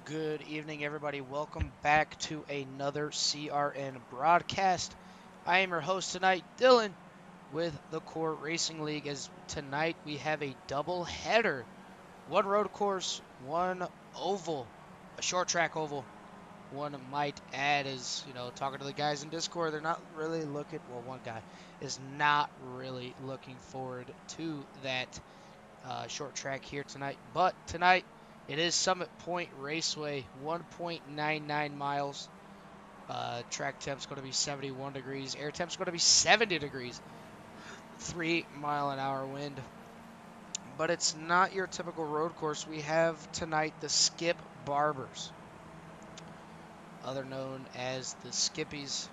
Good evening, everybody. Welcome back to another CRN broadcast. I am your host tonight, Dylan, with the Core Racing League. As tonight we have a double header, one road course, one oval, a short track oval. One might add is, talking to the guys in Discord, they're not really looking. Well, one guy is not really looking forward to that short track here tonight. But tonight, it is Summit Point Raceway, 1.99 miles. Track temp's going to be 71 degrees. Air temp's going to be 70 degrees. 3-mile-an-hour wind. But it's not your typical road course. We have tonight the Skip Barbers, other known as the Skippies.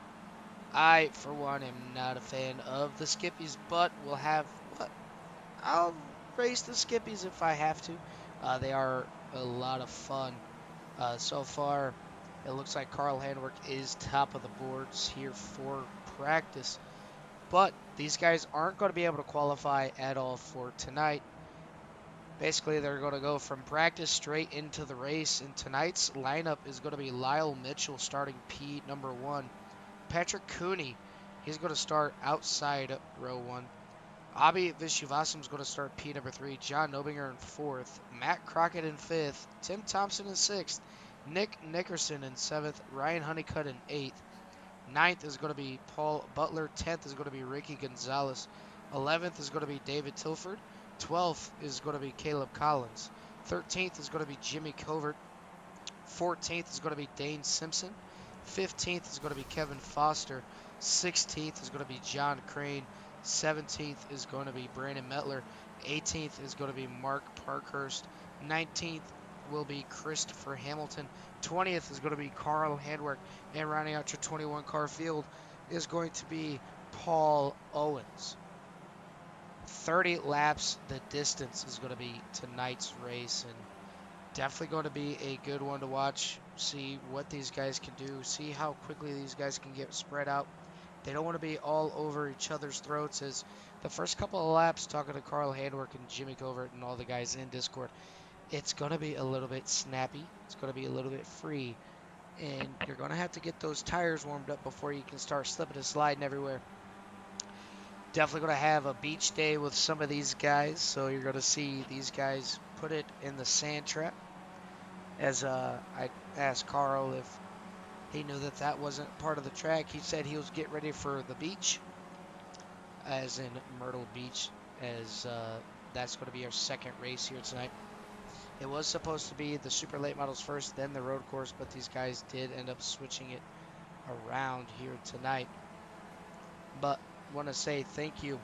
I, for one, am not a fan of the Skippies, but we'll have what? I'll race the Skippies if I have to. They are a lot of fun. So far, it looks like Carl Handwerk is top of the boards here for practice. But these guys aren't going to be able to qualify at all for tonight. Basically, they're going to go from practice straight into the race. And tonight's lineup is going to be Lyle Mitchell starting P number 1. Patrick Cooney, he's going to start outside row 1. Abhi Vishwasam is going to start P number 3. John Nobinger in 4th. Matt Crockett in 5th. Tim Thompson in 6th. Nick Nickerson in 7th. Ryan Honeycutt in 8th. 9th is going to be Paul Butler. 10th is going to be Ricky Gonzalez. 11th is going to be David Tilford. 12th is going to be Caleb Collins. 13th is going to be Jimmy Covert. 14th is going to be Dane Simpson. 15th is going to be Kevin Foster. 16th is going to be John Crane. 17th is going to be Brandon Metler. 18th is going to be Mark Parkhurst. 19th will be Christopher Hamilton. 20th is going to be Carl Handwerk. And rounding out your 21 car field is going to be Paul Owens. 30 laps the distance is going to be tonight's race, and definitely going to be a good one to watch. See what these guys can do. See how quickly these guys can get spread out. They don't want to be all over each other's throats. As the first couple of laps, talking to Carl Handwerk and Jimmy Covert and all the guys in Discord, it's going to be a little bit snappy. It's going to be a little bit free. And you're going to have to get those tires warmed up before you can start slipping and sliding everywhere. Definitely going to have a beach day with some of these guys. So you're going to see these guys put it in the sand trap. As I asked Carl if he knew that that wasn't part of the track. He said he was getting ready for the beach, as in Myrtle Beach, as that's going to be our second race here tonight. It was supposed to be the super late models first, then the road course, but these guys did end up switching it around here tonight. But want to say thank you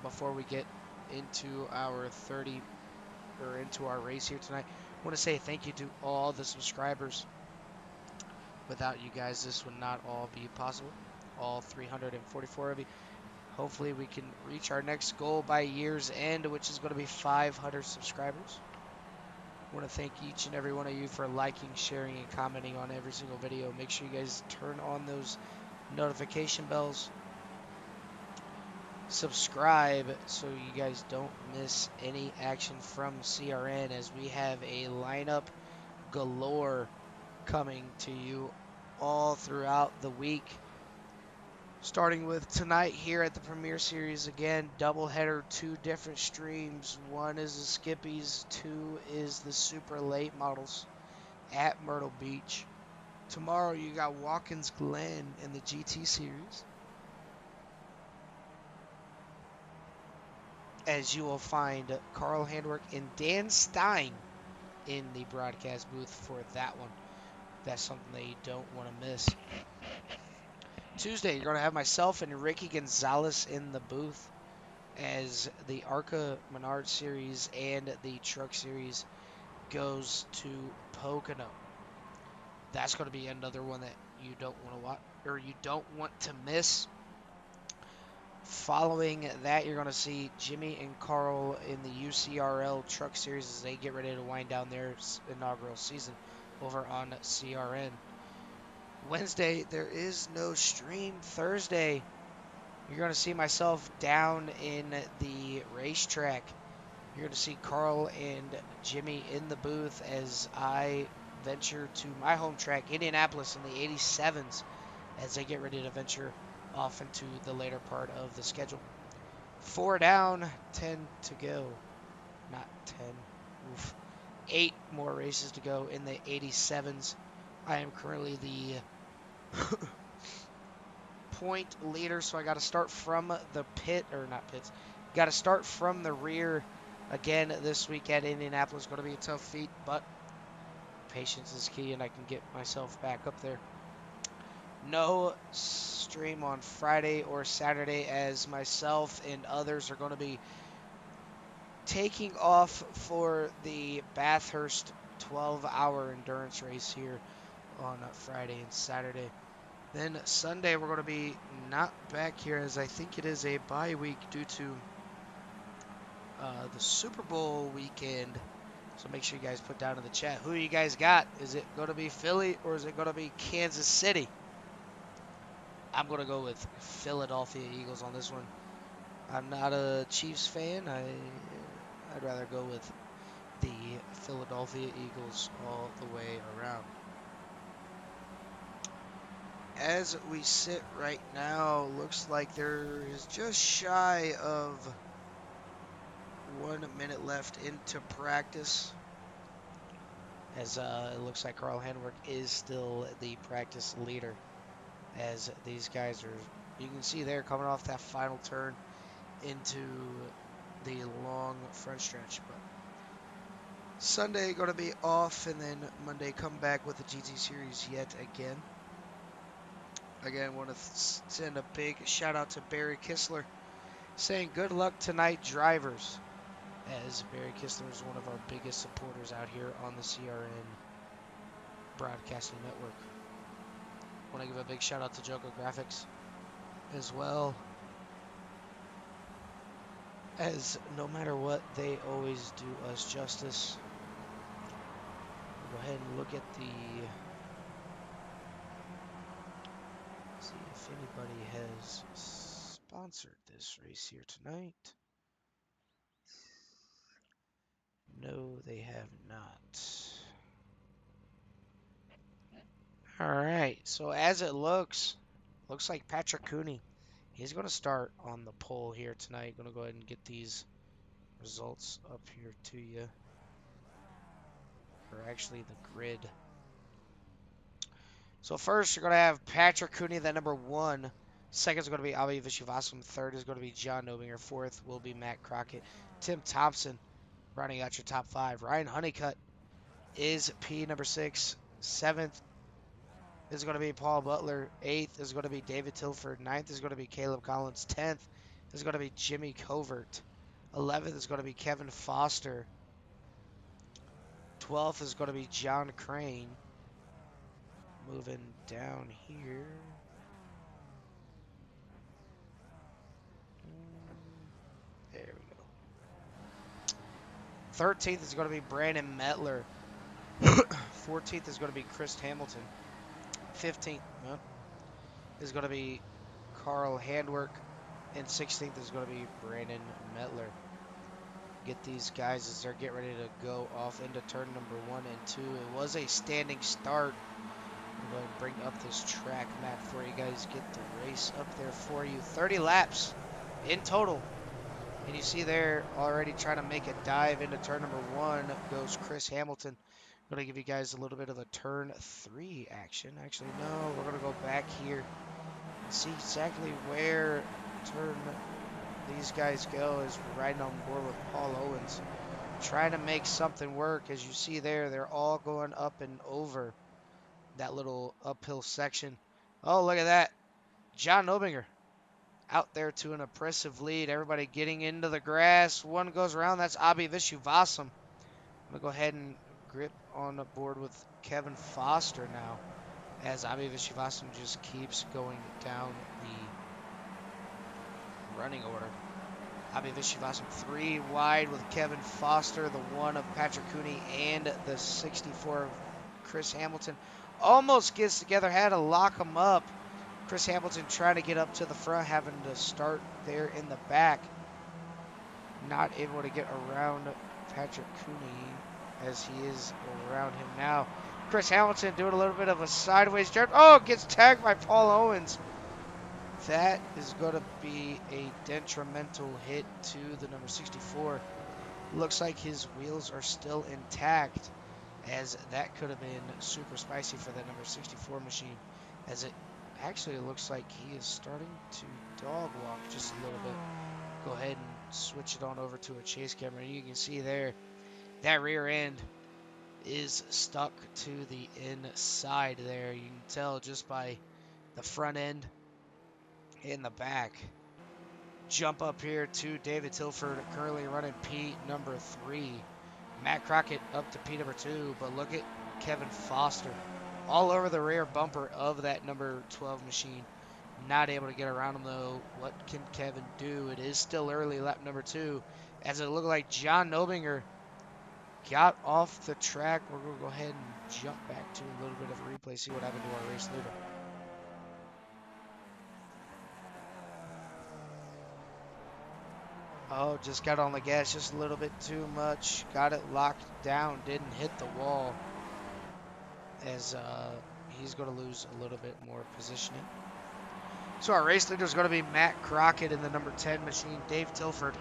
before we get into our into our race here tonight. Want to say thank you to all the subscribers. Without you guys, this would not all be possible. All 344 of you. Hopefully we can reach our next goal by year's end, which is going to be 500 subscribers. I want to thank each and every one of you for liking, sharing, and commenting on every single video. Make sure you guys turn on those notification bells. Subscribe so you guys don't miss any action from CRN, as we have a lineup galore coming to you all throughout the week. Starting with tonight here at the Premier Series again, doubleheader, 2 different streams. 1 is the Skippies, 2 is the super late models at Myrtle Beach. Tomorrow you got Watkins Glen in the GT Series, as you will find Carl Handwerk and Dan Stein in the broadcast booth for that one. That's something that you don't want to miss. Tuesday, you're going to have myself and Ricky Gonzalez in the booth, as the ARCA Menard Series and the Truck Series goes to Pocono. That's going to be another one that you don't want to watch, or you don't want to miss. Following that, you're going to see Jimmy and Carl in the UCRL Truck Series as they get ready to wind down their inaugural season over on CRN. Wednesday, there is no stream. Thursday, you're going to see myself down in the racetrack. You're going to see Carl and Jimmy in the booth as I venture to my home track, Indianapolis, in the 87s as they get ready to venture off into the later part of the schedule. 4 down, 10 to go. Not 10. Oof. 8 more races to go in the 87s. I am currently the point leader, so I got to start from the pit, or not pits. Got to start from the rear again this week at Indianapolis. Going to be a tough feat, but patience is key, and I can get myself back up there. No stream on Friday or Saturday, as myself and others are going to be taking off for the Bathurst 12-hour endurance race here on Friday and Saturday. Then Sunday we're going to be not back here, as I think it is a bye week due to the Super Bowl weekend. So make sure you guys put down in the chat who you guys got. Is it going to be Philly or is it going to be Kansas City? I'm going to go with Philadelphia Eagles on this one. I'm not a Chiefs fan. I'd rather go with the Philadelphia Eagles all the way around. As we sit right now, looks like there is just shy of 1 minute left into practice. As it looks like Carl Handwerk is still the practice leader. As these guys are, you can see they're coming off that final turn into the long front stretch. But Sunday going to be off, and then Monday come back with the GT Series yet again. Again, want to send a big shout out to Barry Kistler, saying good luck tonight, drivers. As Barry Kistler is one of our biggest supporters out here on the CRN Broadcasting Network. Want to give a big shout out to Joker Graphics as well, as no matter what, they always do us justice. Go ahead and look at the, see if anybody has sponsored this race here tonight. No, they have not. All right, so as it looks like Patrick Cooney, he's going to start on the pole here tonight. Going to go ahead and get these results up here to you, or actually the grid. So first, you're going to have Patrick Cooney, the number 1. Second is going to be Avi Vishwasam. Third is going to be John Nobinger. Fourth will be Matt Crockett. Tim Thompson rounding out your top 5. Ryan Honeycutt is P number 6. 7th is going to be Paul Butler. 8th is going to be David Tilford. 9th is going to be Caleb Collins. 10th is going to be Jimmy Covert. 11th is going to be Kevin Foster. 12th is going to be John Crane. Moving down here. There we go. 13th is going to be Brandon Metler. 14th is going to be Chris Hamilton. 15th is going to be Carl Handwerk. And 16th is going to be Brandon Metler. Get these guys as they're getting ready to go off into turn number 1 and 2. It was a standing start. I'm going to bring up this track map for you guys. Get the race up there for you. 30 laps in total. And you see there already trying to make a dive into turn number 1 goes Chris Hamilton. I'm going to give you guys a little bit of a turn 3 action. Actually, no, we're going to go back here and see exactly where turn these guys go as we're riding on board with Paul Owens. Trying to make something work. As you see there, they're all going up and over that little uphill section. Oh, look at that. John Nobinger out there to an impressive lead. Everybody getting into the grass. One goes around. That's Abhi Vishwasam. I'm going to go ahead and grip on board with Kevin Foster now, as Abhi Vishwasam just keeps going down the running order. Abhi Vishwasam 3 wide with Kevin Foster, the 1 of Patrick Cooney, and the 64 of Chris Hamilton. Almost gets together, had to lock them up. Chris Hamilton trying to get up to the front, having to start there in the back. Not able to get around Patrick Cooney as he is around him now. Chris Hamilton doing a little bit of a sideways jump. Oh, gets tagged by Paul Owens. That is going to be a detrimental hit to the number 64. Looks like his wheels are still intact, as that could have been super spicy for that number 64 machine, as it actually looks like he is starting to dog walk just a little bit. Go ahead and switch it on over to a chase camera. You can see there that rear end is stuck to the inside there. You can tell just by the front end and the back. Jump up here to David Tilford, currently running P number 3. Matt Crockett up to P number 2, but look at Kevin Foster all over the rear bumper of that number 12 machine. Not able to get around him though. What can Kevin do? It is still early, lap number 2, as it looked like John Nobinger got off the track. We're going to go ahead and jump back to a little bit of a replay, see what happened to our race leader. Oh, just got on the gas just a little bit too much. Got it locked down. Didn't hit the wall, as he's going to lose a little bit more positioning. So our race leader is going to be Matt Crockett in the number 10 machine. Dave Tilford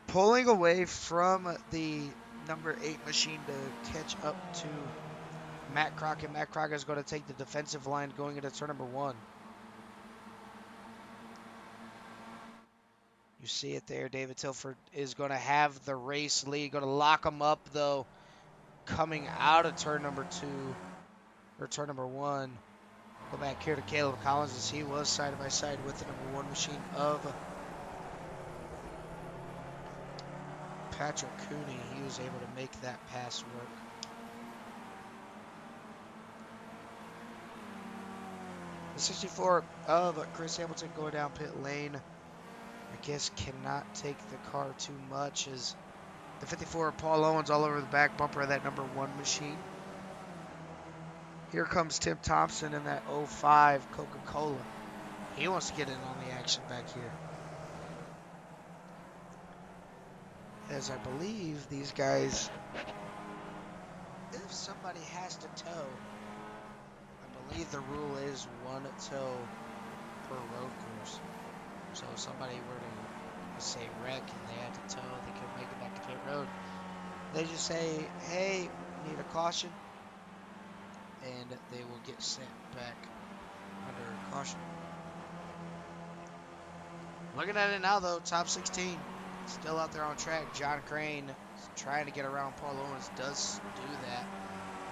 pulling away from the number 8 machine to catch up to Matt Crockett. Matt Crockett is going to take the defensive line going into turn number 1. You see it there. David Tilford is going to have the race lead. Going to lock him up, though, coming out of turn number 2, or turn number 1. Go back here to Caleb Collins, as he was side by side with the number 1 machine of Patrick Cooney. He was able to make that pass work. The 64 of Chris Hamilton going down pit lane. I guess cannot take the car too much, as the 54 Paul Owens all over the back bumper of that number 1 machine. Here comes Tim Thompson in that 05 Coca-Cola. He wants to get in on the action back here, as I believe these guys, if somebody has to tow, I believe the rule is 1 tow per road course. So if somebody were to, say, wreck and they had to tow, they could make it back to pit road. They just say, hey, need a caution, and they will get sent back under caution. Looking at it now, though, top 16, still out there on track. John Crane trying to get around Paul Owens, does do that.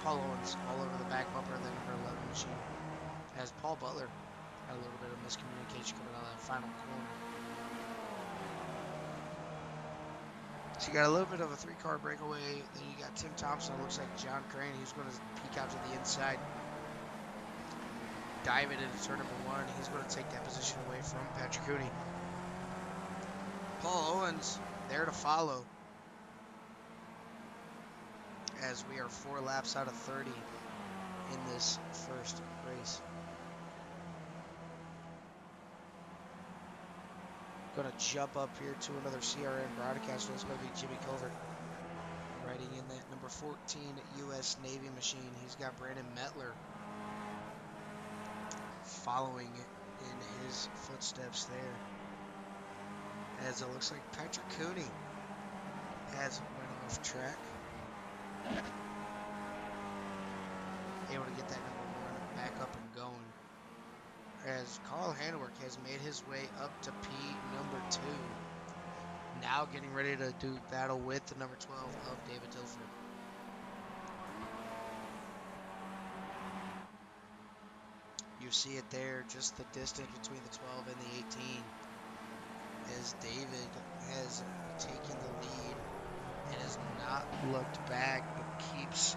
Paul Owens all over the back bumper of the number 11 machine, as Paul Butler had a little bit of miscommunication coming out of that final corner. So you got a little bit of a 3-car breakaway. Then you got Tim Thompson. It looks like John Crane. He's going to peek out to the inside, dive it into turn number 1. He's going to take that position away from Patrick Cooney. Paul Owens there to follow, as we are 4 laps out of 30 in this first race. Going to jump up here to another CRN broadcaster. That's going to be Jimmy Covert, riding in that number 14 U.S. Navy machine. He's got Brandon Mettler following in his footsteps there, as it looks like Patrick Cooney has went off track. Able to get that number 1 back up and going, as Carl Hanwork has made his way up to P number 2. Now getting ready to do battle with the number 12 of David Tilford. You see it there, just the distance between the 12 and the 18, as David has taken the lead and has not looked back, but keeps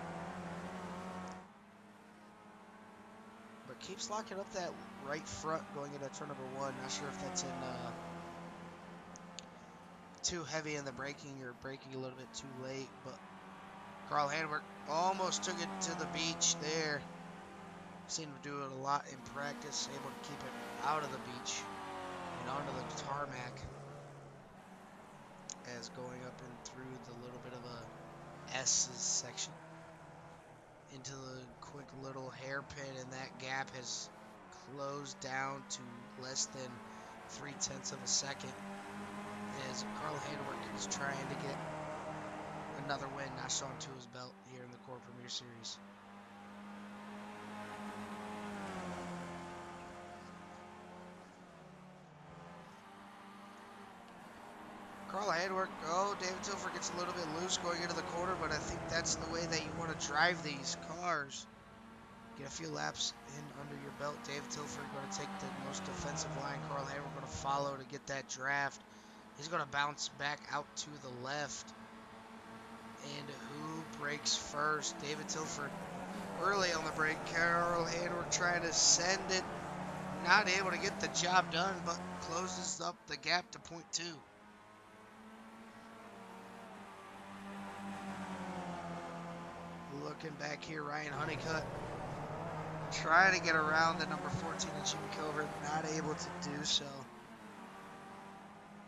locking up that right front going into turn number 1. Not sure if that's in too heavy in the braking or braking a little bit too late, but Carl Hanwork almost took it to the beach there. Seemed to do it a lot in practice, able to keep it out of the beach and onto the tarmac, as going up and through the little bit of a S section into the quick little hairpin, and that gap has closed down to less than 3/10 of a second as Carl Handwerk is trying to get another win notched onto his belt here in the Core Premier Series. Carl Handwerk, David Tilford gets a little bit loose going into the corner, but I think that's the way that you want to drive these cars. Get a few laps in under your belt. David Tilford going to take the most defensive line. Carl Handwerk going to follow to get that draft. He's going to bounce back out to the left. And who breaks first? David Tilford early on the break. Carl Handwerk trying to send it. Not able to get the job done, but closes up the gap to .2. Looking back here, Ryan Honeycutt trying to get around the number 14 of Jimmy Covert, not able to do so.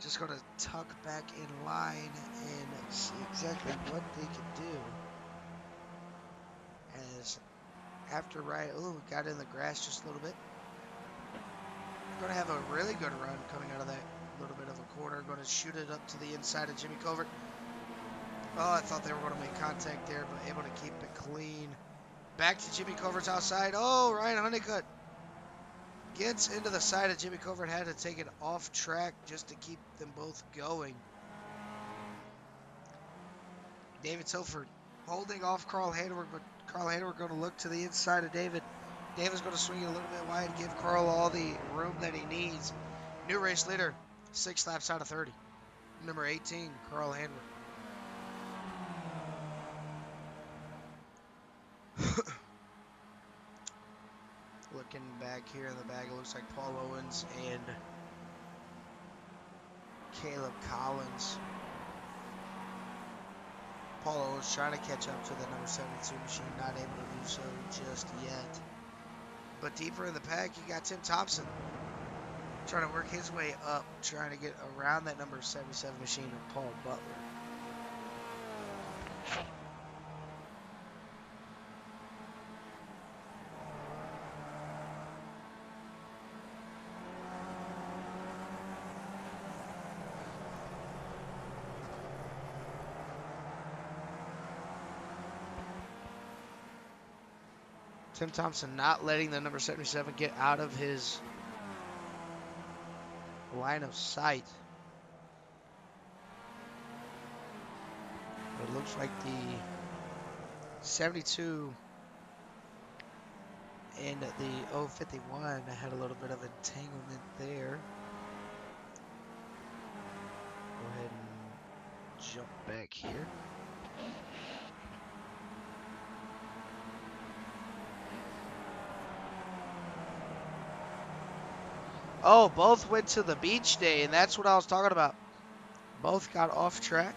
Just going to tuck back in line and see exactly what they can do. As after Ryan, got in the grass just a little bit. Going to have a really good run coming out of that little bit of a corner. Going to shoot it up to the inside of Jimmy Covert. Oh, I thought they were going to make contact there, but able to keep it clean. Back to Jimmy Covert's outside. Oh, Ryan Honeycutt gets into the side of Jimmy Covert. Had to take it off track just to keep them both going. David Tilford holding off Carl Handwerk, but Carl Handwerk going to look to the inside of David. David's going to swing it a little bit wide, give Carl all the room that he needs. New race leader, 6 laps out of 30. Number 18, Carl Handwerk. Looking back here in the bag, it looks like Paul Owens and Caleb Collins. Paul Owens trying to catch up to the number 72 machine, not able to do so just yet. But deeper in the pack, you got Tim Thompson trying to work his way up, trying to get around that number 77 machine of Paul Butler. Tim Thompson not letting the number 77 get out of his line of sight. It looks like the 72 and the 051 had a little bit of entanglement there. Go ahead and jump back here. Oh, both went to the beach day, and that's what I was talking about. Both got off track.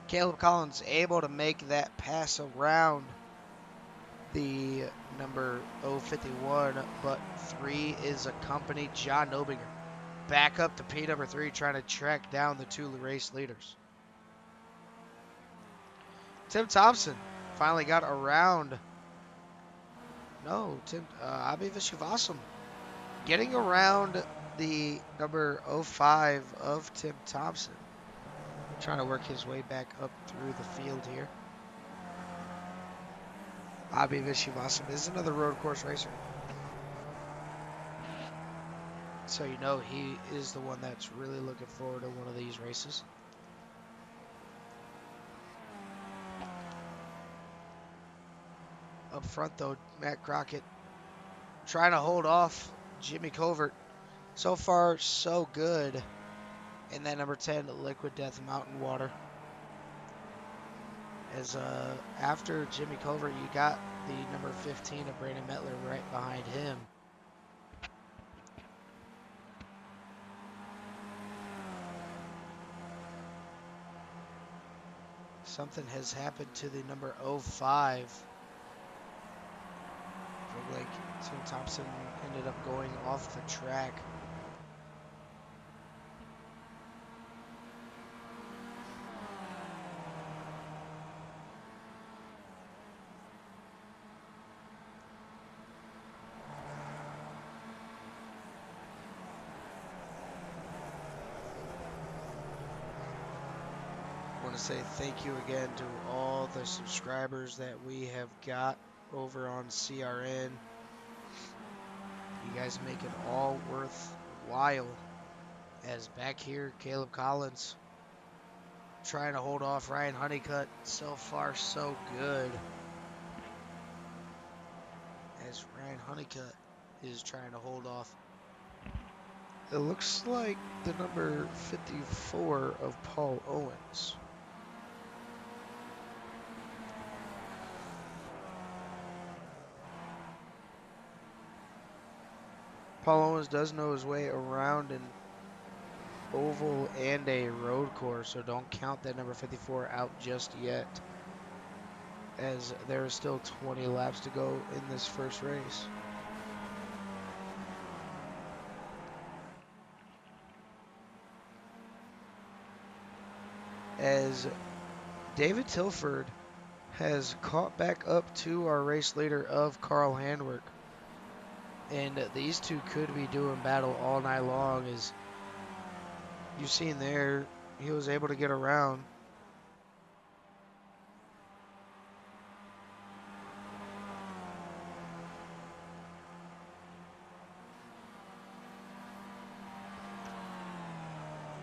Caleb Collins able to make that pass around the number 051, but 3 is accompanied John Nobinger. Back up to P number 3, trying to track down the 2 race leaders. Tim Thompson finally got around. No, Abhi Vishwasam getting around the number 05 of Tim Thompson. Trying to work his way back up through the field here. Abhi Vishwasam is another road course racer. So you know he is the one that's really looking forward to one of these races. Up front though, Matt Crockett trying to hold off Jimmy Covert. So far, so good. And that number 10, Liquid Death Mountain Water. As after Jimmy Covert, you got the number 15 of Brandon Mettler right behind him. Something has happened to the number 05. Looked like Tim Thompson ended up going off the track. want to say thank you again to all the subscribers that we have got over on CRN. You guys make it all worthwhile. As back here, Caleb Collins trying to hold off Ryan Honeycutt. So far, so good. As Ryan Honeycutt is trying to hold off. It looks like the number 54 of Paul Owens. Paul Owens does know his way around an oval and a road course, so don't count that number 54 out just yet, as there is still 20 laps to go in this first race. As David Tilford has caught back up to our race leader of Carl Handwerk. And these two could be doing battle all night long. As you've seen there, he was able to get around.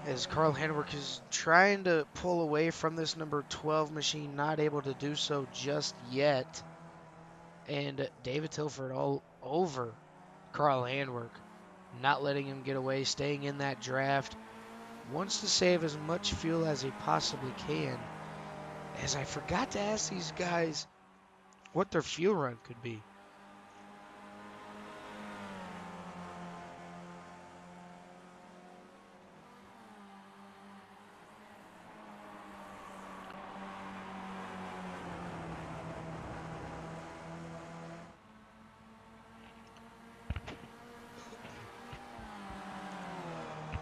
As Carl Handwerk is trying to pull away from this number 12 machine, not able to do so just yet. And David Tilford all over Carl Handwerk, not letting him get away, staying in that draft. Wants to save as much fuel as he possibly can. As I forgot to ask these guys what their fuel run could be.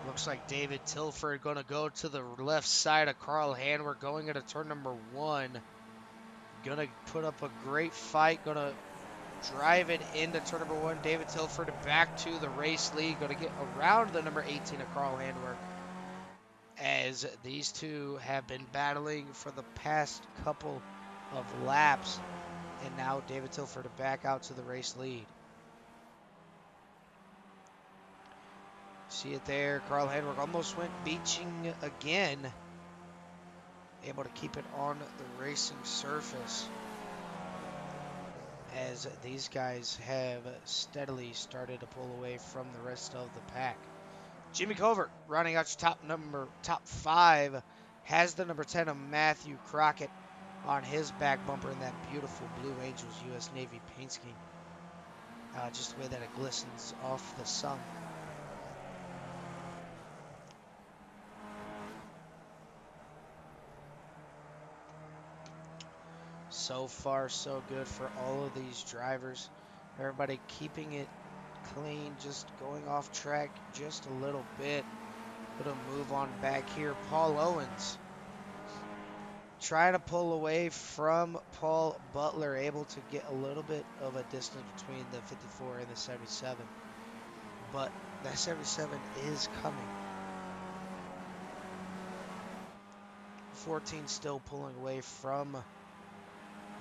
Looks like David Tilford going to go to the left side of Carl Handwerk, going into turn number 1. Going to put up a great fight, going to drive it into turn number 1. David Tilford back to the race lead, going to get around the number 18 of Carl Handwerk. As these two have been battling for the past couple of laps. And now David Tilford back out to the race lead. See it there. Carl Handwerk almost went beaching again. Able to keep it on the racing surface. As these guys have steadily started to pull away from the rest of the pack. Jimmy Covert running out your top 5. Has the number 10 of Matthew Crockett on his back bumper in that beautiful Blue Angels U.S. Navy paint scheme. Just the way that it glistens off the sun. So far, so good for all of these drivers. Everybody keeping it clean, just going off track just a little bit. Gonna move on back here. Paul Owens trying to pull away from Paul Butler, able to get a little bit of a distance between the 54 and the 77. But that 77 is coming. 14 still pulling away from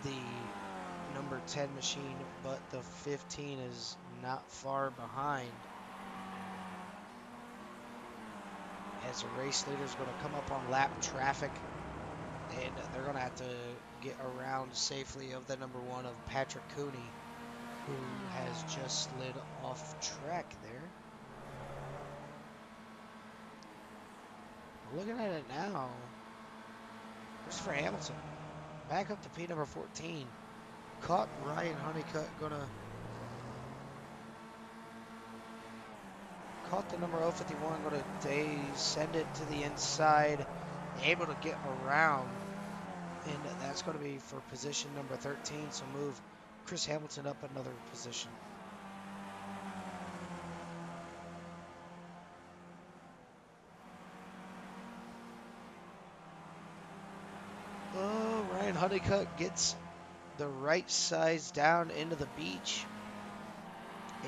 the number 10 machine, but the 15 is not far behind. As the race leader is going to come up on lap traffic, and they're going to have to get around safely of the number 1 of Patrick Cooney, who has just slid off track there. Looking at it now, Christopher Hamilton back up to P number 14. Caught Ryan Honeycutt, caught the number 051, gonna send it to the inside, able to get around, and that's going to be for position number 13, so move Chris Hamilton up another position. Oh, Ryan Honeycutt gets the right size down into the beach,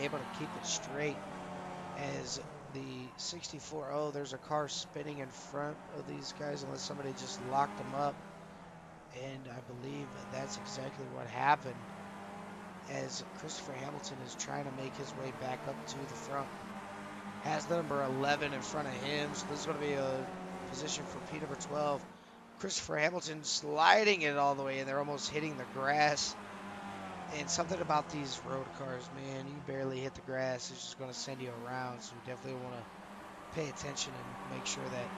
able to keep it straight, as the 64. Oh, there's a car spinning in front of these guys unless somebody just locked them up. And I believe that's exactly what happened as Christopher Hamilton is trying to make his way back up to the front. Has the number 11 in front of him, so this is going to be a position for P number 12. Christopher Hamilton sliding it all the way, and they're almost hitting the grass. And something about these road cars, man, you barely hit the grass, it's just going to send you around, so you definitely want to pay attention and make sure that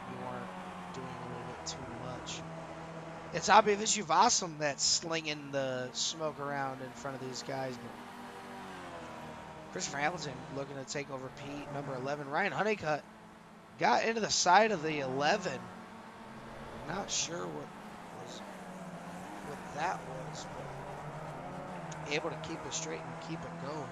you aren't doing a little bit too much. It's obviously awesome that's slinging the smoke around in front of these guys, but Christopher Hamilton looking to take over Pete, number 11. Ryan Honeycutt got into the side of the 11. Not sure what that was, but able to keep it straight and keep it going.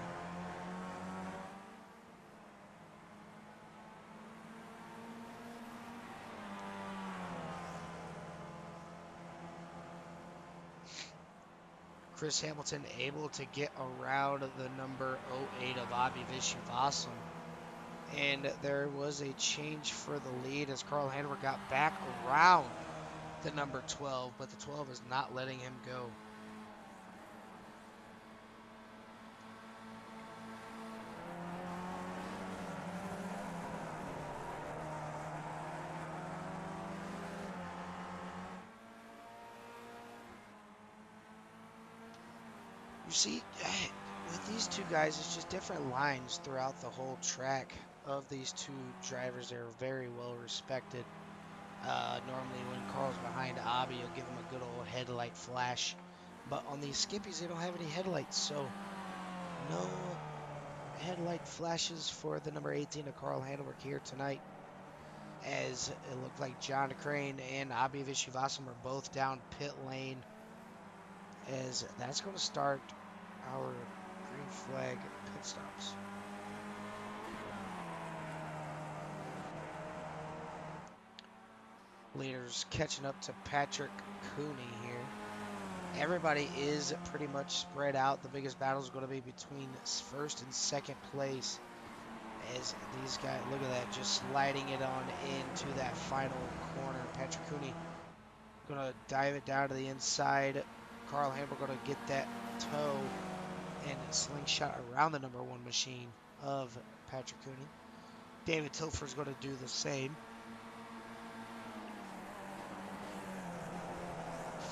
Chris Hamilton able to get around the number 08 of Avi Vishwasam. And there was a change for the lead as Carl Handler got back around the number 12, but the 12 is not letting him go. You see, with these two guys, it's just different lines throughout the whole track of these two drivers. They're very well respected. Normally when Carl's behind Abby, you'll give him a good old headlight flash. But on these skippies, they don't have any headlights, so no headlight flashes for the number 18 of Carl Handwerk here tonight. As it looked like John Crane and Abhi Vishwasam are both down pit lane. As that's going to start our green flag pit stops. Leaders catching up to Patrick Cooney here. Everybody is pretty much spread out. The biggest battle is going to be between first and second place. As these guys, look at that, just sliding it on into that final corner. Patrick Cooney going to dive it down to the inside. Carl Hammer going to get that toe and slingshot around the number 1 machine of Patrick Cooney. David Tilfer is going to do the same.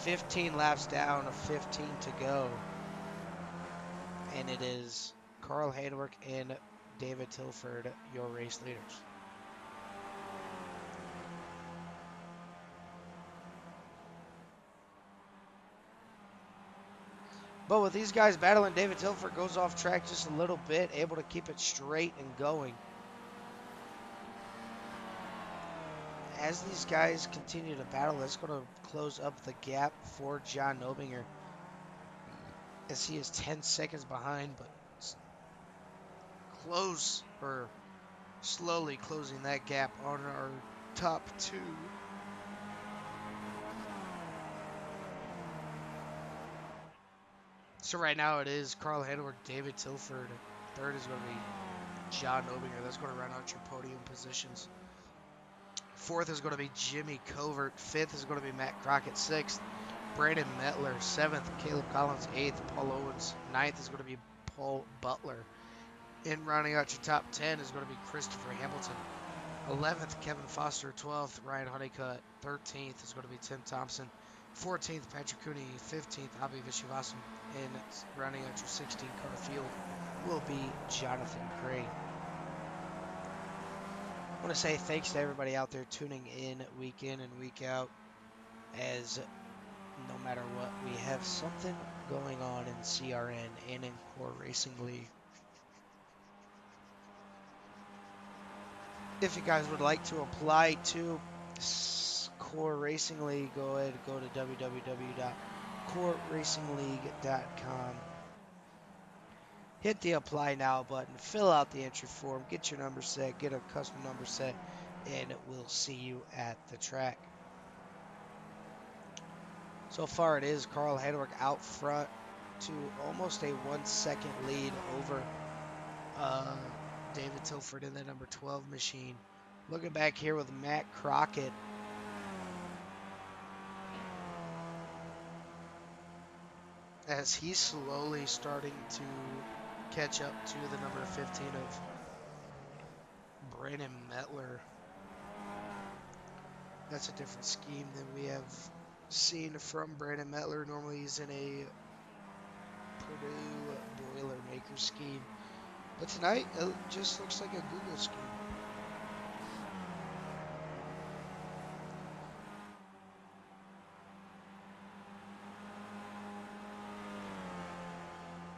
15 laps down, 15 to go. And it is Carl Handwerk and David Tilford, your race leaders. But with these guys battling, David Tilford goes off track just a little bit, able to keep it straight and going. As these guys continue to battle, that's going to close up the gap for John Nobinger, as he is 10 seconds behind, but close, or slowly closing that gap on our top 2. So right now it is Carl Handwerk, David Tilford. Third is going to be John Nobinger. That's going to run out your podium positions. Fourth is going to be Jimmy Covert. Fifth is going to be Matt Crockett. Sixth, Brandon Metler. Seventh, Caleb Collins. Eighth, Paul Owens. Ninth is going to be Paul Butler. And rounding out your top 10 is going to be Christopher Hamilton. 11th, Kevin Foster. 12th, Ryan Honeycutt. 13th is going to be Tim Thompson. 14th, Patrick Cooney. 15th, Abhi Vishwasam. And rounding out your 16-car field will be Jonathan Crane. I want to say thanks to everybody out there tuning in and week out, as no matter what, we have something going on in CRN and in Core Racing League. If you guys would like to apply to Core Racing League, go ahead and go to www.coreracingleague.com. Hit the apply now button, fill out the entry form, get your number set, get a custom number set, and we'll see you at the track. So far it is Carl Handwerk out front to almost a 1 second lead over David Tilford in the number 12 machine. Looking back here with Matt Crockett. As he's slowly starting to catch up to the number 15 of Brandon Mettler. That's a different scheme than we have seen from Brandon Mettler. Normally he's in a Purdue Boilermaker scheme. But tonight, it just looks like a Google scheme.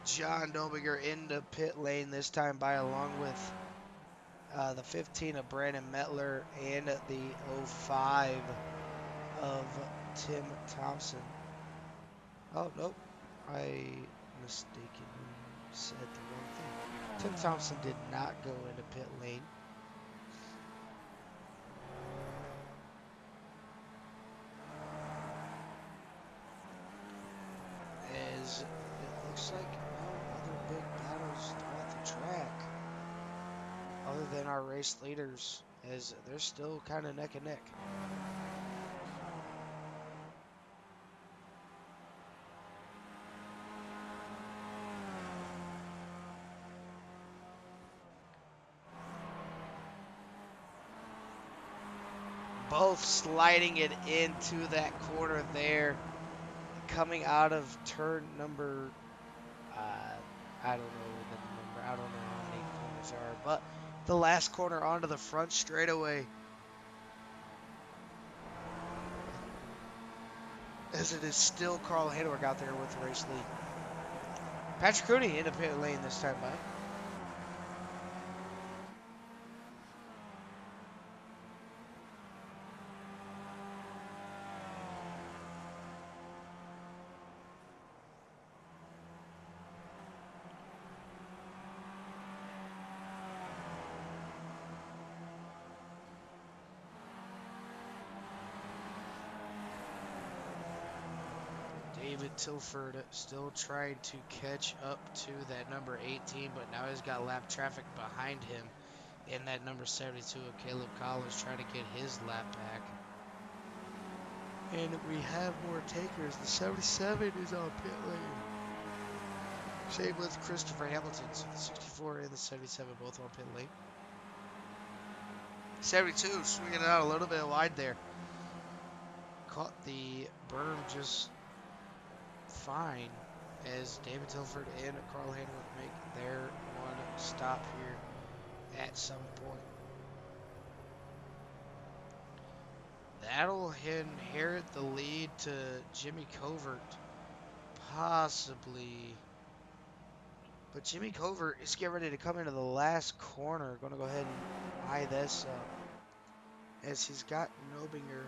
John Dobinger into pit lane this time by along with the 15 of Brandon Mettler and the 05 of Tim Thompson. Oh, nope. I mistakenly said the wrong thing. Tim Thompson did not go into pit lane. As it looks like no other big battles throughout the track other than our race leaders, as they're still kind of neck and neck. Both sliding it into that corner there, coming out of turn number, I don't know the number, I don't know how many corners are, but the last corner onto the front straightaway. As it is still Carl Handwerk out there with the race lead. Patrick Cooney into pit lane this time by. David Tilford still trying to catch up to that number 18, but now he's got lap traffic behind him. And that number 72 of Caleb Collins trying to get his lap back. And we have more takers. The 77 is on pit lane. Same with Christopher Hamilton. So the 64 and the 77 both on pit lane. 72 swinging it out a little bit wide there. Caught the berm just fine as David Tilford and Carl Handwerk make their one stop here at some point. That'll inherit the lead to Jimmy Covert, possibly. But Jimmy Covert is getting ready to come into the last corner. Going to go ahead and eye this up as he's got Nobinger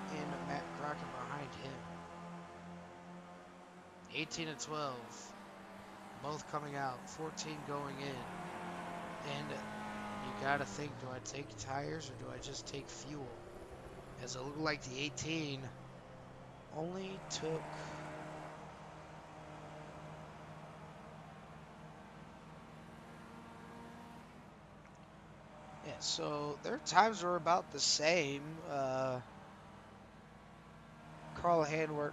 and Matt Crockett behind him. 18 and 12, both coming out, 14 going in. And you got to think, do I take tires or do I just take fuel? As it looked like the 18 only took so their times were about the same. Carl Handwerk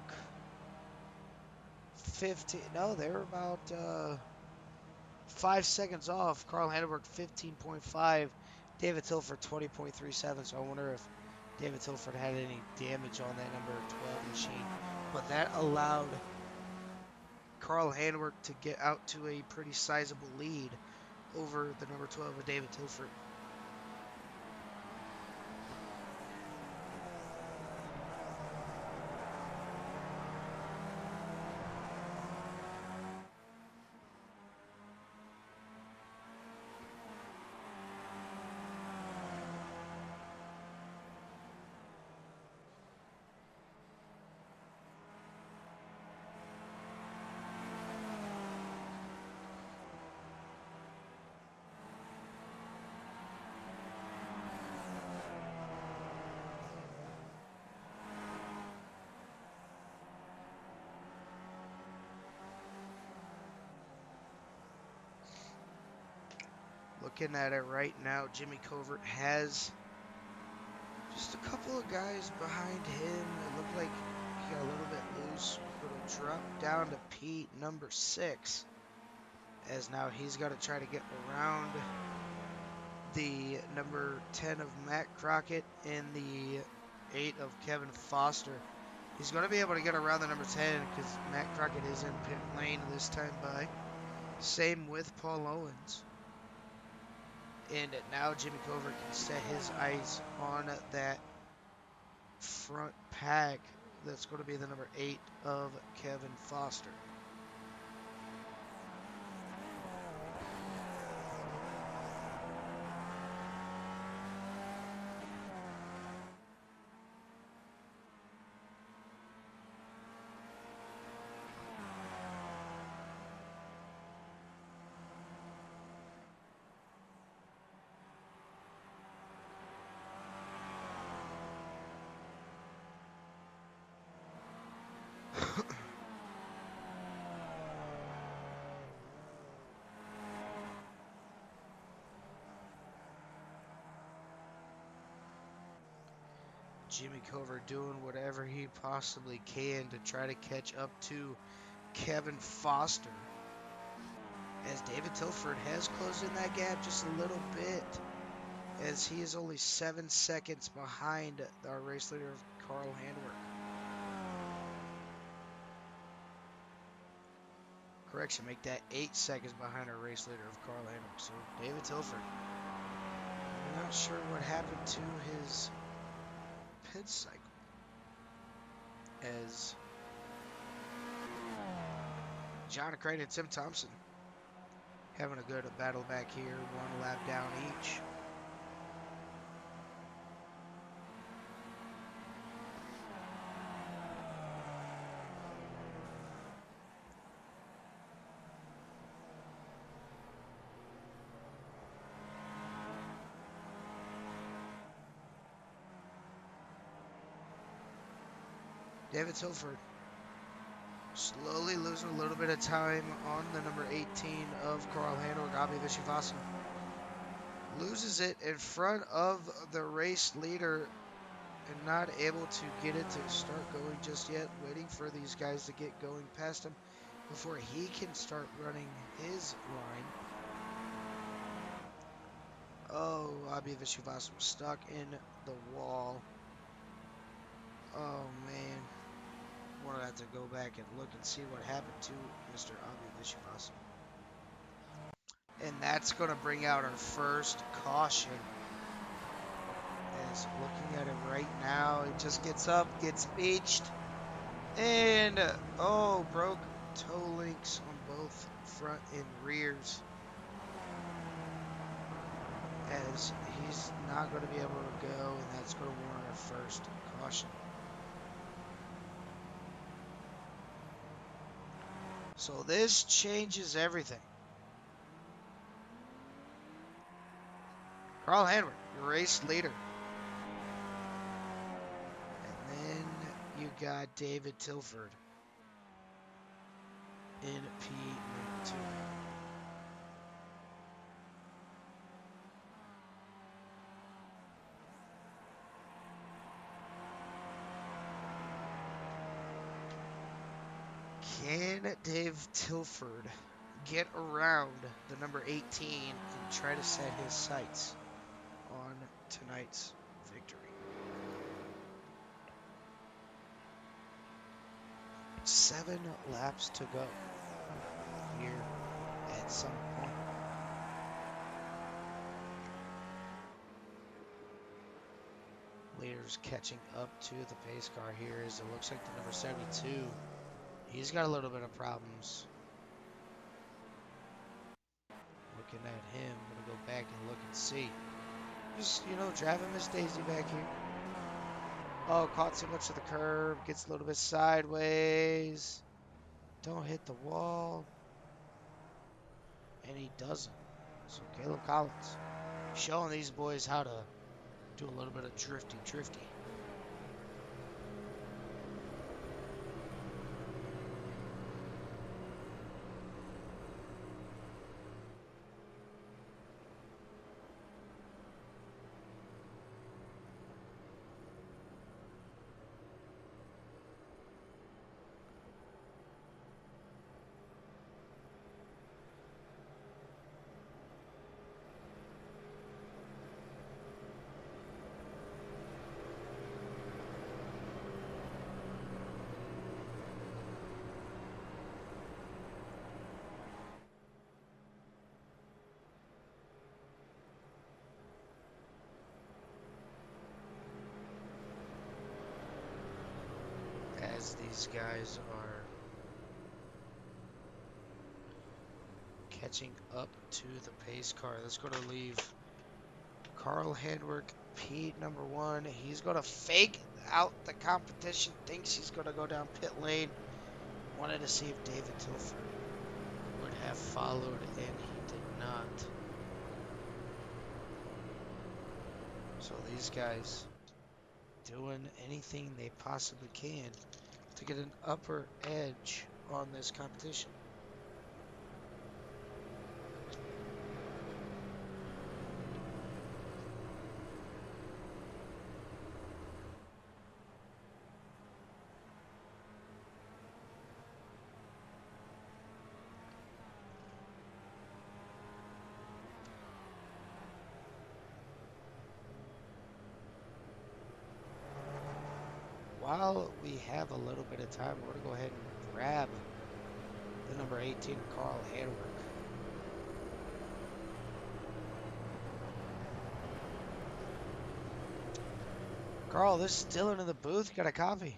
15. No, they were about 5 seconds off. Carl Handwerk 15.5. David Tilford 20.37. So I wonder if David Tilford had any damage on that number 12 machine. But that allowed Carl Handwerk to get out to a pretty sizable lead over the number 12 of David Tilford. Looking at it right now, Jimmy Covert has just a couple of guys behind him. It looked like he got a little bit loose, but it'll drop down to Pete, number 6, as now he's got to try to get around the number 10 of Matt Crockett and the 8 of Kevin Foster. He's going to be able to get around the number 10 because Matt Crockett is in pit lane this time by. Same with Paul Owens. And now Jimmy Covert can set his eyes on that front pack. That's going to be the number 8 of Kevin Foster. Jimmy Covert doing whatever he possibly can to try to catch up to Kevin Foster, as David Tilford has closed in that gap just a little bit, as he is only 7 seconds behind our race leader, Carl Handwerk. Correction, make that 8 seconds behind our race leader of Carl Handwerk. So David Tilford, I'm not sure what happened to his pit cycle, as John Crane and Tim Thompson having a good battle back here, 1 lap down each. David Tilford slowly losing a little bit of time on the number 18 of Carl Handwerk, Abhi Vishwavasan. Loses it in front of the race leader and not able to get it to start going just yet. Waiting for these guys to get going past him before he can start running his line. Oh, Abhi Vishwavasan was stuck in the wall. Oh, man. We'll have to go back and look and see what happened to Mr. Abhi Vishwavasan. And that's going to bring out our first caution. As looking at it right now, it just gets up, gets beached, and oh, broke toe links on both front and rears. As he's not going to be able to go, and that's going to warrant our first caution. So this changes everything. Carl Handwerk, your race leader. And then you got David Tilford in P2. Can Dave Tilford get around the number 18 and try to set his sights on tonight's victory? 7 laps to go here at some point. Leaders catching up to the pace car here, as it looks like the number 72. He's got a little bit of problems. Looking at him, I'm going to go back and look and see. Just, driving Miss Daisy back here. Oh, caught too much of the curb. Gets a little bit sideways. Don't hit the wall. And he doesn't. So Caleb Collins showing these boys how to do a little bit of drifty. as these guys are catching up to the pace car. That's going to leave Carl Handwerk, P number 1. He's going to fake out the competition, thinks he's going to go down pit lane. Wanted to see if David Tilford would have followed, and he did not. So these guys doing anything they possibly can to get an upper edge on this competition. While we have a little bit of time, we're going to go ahead and grab the number 18, Carl Handwerk. Carl, this is Dylan in the booth. You got a copy?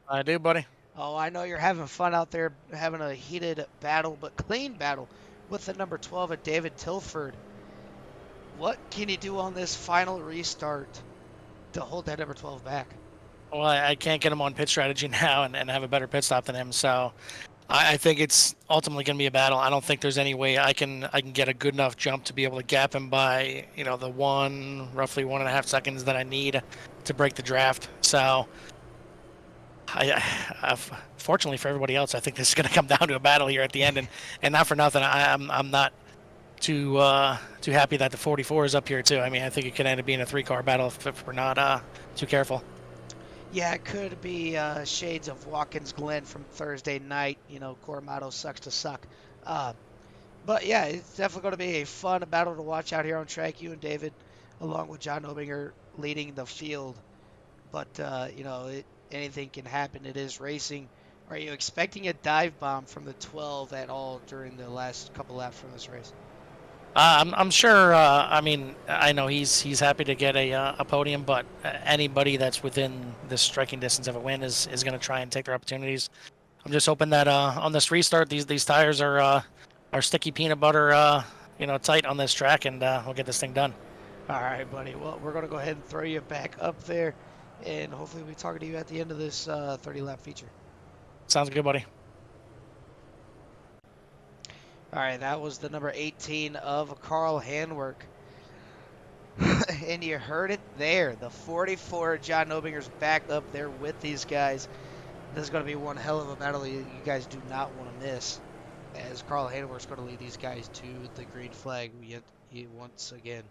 I do, buddy. Oh, I know you're having fun out there, having a heated battle, but clean battle with the number 12 at David Tilford. What can you do on this final restart to hold that number 12 back? Well, I can't get him on pit strategy now and have a better pit stop than him. So I think it's ultimately going to be a battle. I don't think there's any way I can get a good enough jump to be able to gap him by the roughly 1.5 seconds that I need to break the draft. So fortunately for everybody else, I think this is going to come down to a battle here at the end, and not for nothing. I'm not too happy that the 44 is up here too. I mean, I think it could end up being a 3-car battle if we're not too careful. Yeah, it could be shades of Watkins Glen from Thursday night. Cormado sucks to suck. But yeah, it's definitely going to be a fun battle to watch out here on track. You and David, along with John Obinger, leading the field. But anything can happen. It is racing. Are you expecting a dive bomb from the 12 at all during the last couple laps from this race? I'm sure. I mean, I know he's happy to get a podium, but anybody that's within this striking distance of a win is going to try and take their opportunities. I'm just hoping that on this restart, these tires are sticky peanut butter, tight on this track, and we'll get this thing done. All right, buddy. Well, we're going to go ahead and throw you back up there, and hopefully we talk to you at the end of this 30-lap feature. Sounds good, buddy. All right, that was the number 18 of Carl Handwerk. And you heard it there. The 44, John Obinger's back up there with these guys. This is going to be one hell of a battle you guys do not want to miss, as Carl Handwerk's going to lead these guys to the green flag yet once again.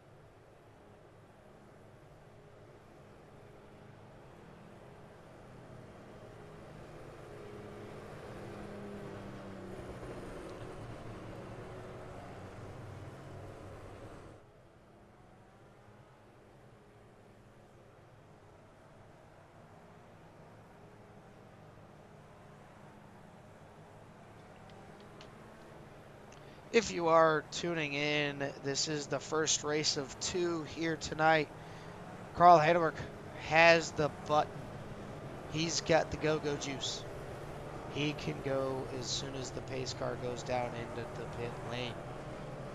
If you are tuning in, this is the first race of 2 here tonight. Carl Handwerk has the button. He's got the go-go juice. He can go as soon as the pace car goes down into the pit lane.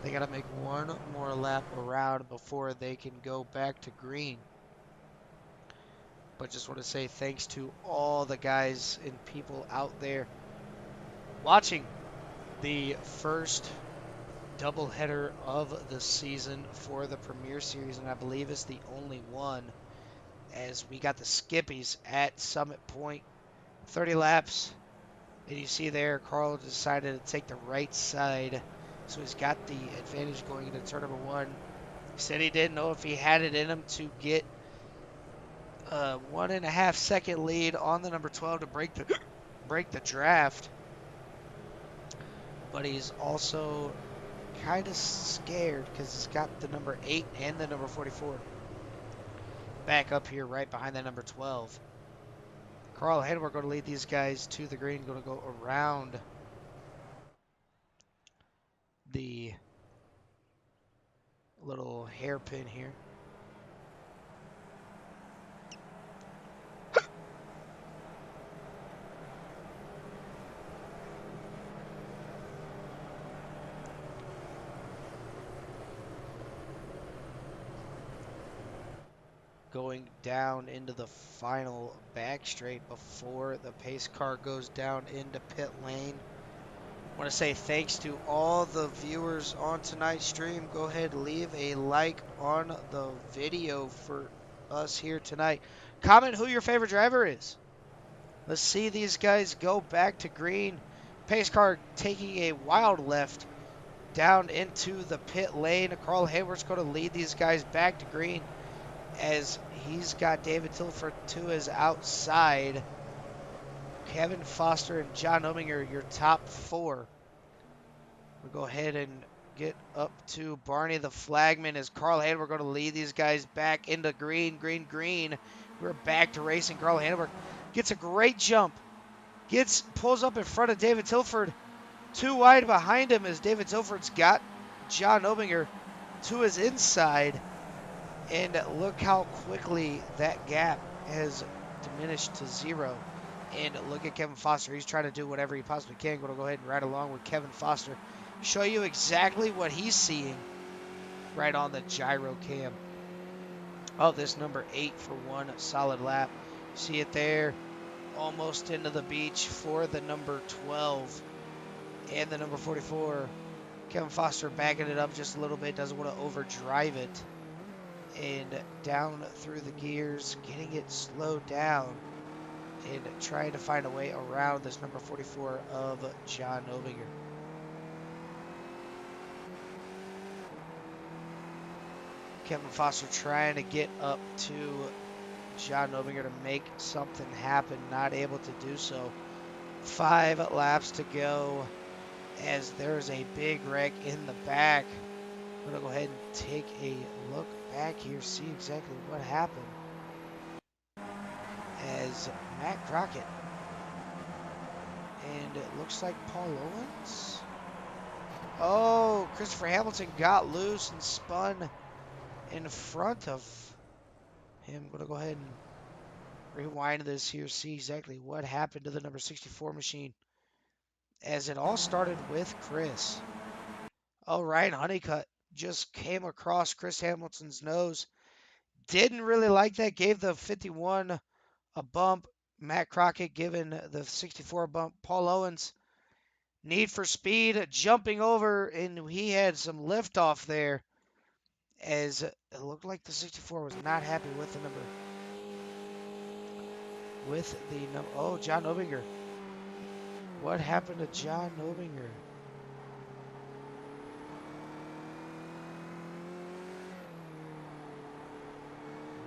They got to make one more lap around before they can go back to green. But just want to say thanks to all the guys and people out there watching the first doubleheader of the season for the Premier Series, and I believe it's the only one, as we got the Skippies at Summit Point. 30 laps, and you see there Carl decided to take the right side, so he's got the advantage going into turn number 1. He said he didn't know if he had it in him to get a 1.5 second lead on the number 12 to break the draft, but he's also kind of scared because he's got the number 8 and the number 44 back up here right behind that number 12. Carl Handwerk going to lead these guys to the green, going to go around the little hairpin here. going down into the final back straight before the pace car goes down into pit lane. I want to say thanks to all the viewers on tonight's stream. Go ahead, leave a like on the video for us here tonight. Comment who your favorite driver is. Let's see these guys go back to green. Pace car taking a wild left down into the pit lane. Carl Hayward's going to lead these guys back to green as he's got David Tilford to his outside. Kevin Foster and John Ominger, your top four. We'll go ahead and get up to Barney the flagman as Carl Hayward going to lead these guys back into green. We're back to racing. Carl Hayward gets a great jump. Pulls up in front of David Tilford. Too wide behind him as David Tilford's got John Obinger to his inside. And look how quickly that gap has diminished to 0. And look at Kevin Foster. He's trying to do whatever he possibly can. Going to go ahead and ride along with Kevin Foster. Show you exactly what he's seeing right on the gyro cam. Oh, this number 8 for one solid lap. See it there. Almost into the beach for the number 12 and the number 44. Kevin Foster backing it up just a little bit. Doesn't want to overdrive it. And down through the gears, getting it slowed down and trying to find a way around this number 44 of John Obinger. Kevin Foster trying to get up to John Obinger to make something happen, not able to do so. 5 laps to go as there's a big wreck in the back. I'm going to go ahead and take a look back here, see exactly what happened. As Matt Crockett, and it looks like Paul Owens. Oh, Christopher Hamilton got loose and spun in front of him. I'm going to go ahead and rewind this here, see exactly what happened to the number 64 machine. As it all started with Chris. Oh, Ryan Honeycutt just came across Chris Hamilton's nose. Didn't really like that. Gave the 51 a bump. Matt Crockett giving the 64 a bump. Paul Owens, need for speed, jumping over, and he had some liftoff there. As it looked like the 64 was not happy with the number. Oh, John Obinger. What happened to John Obinger?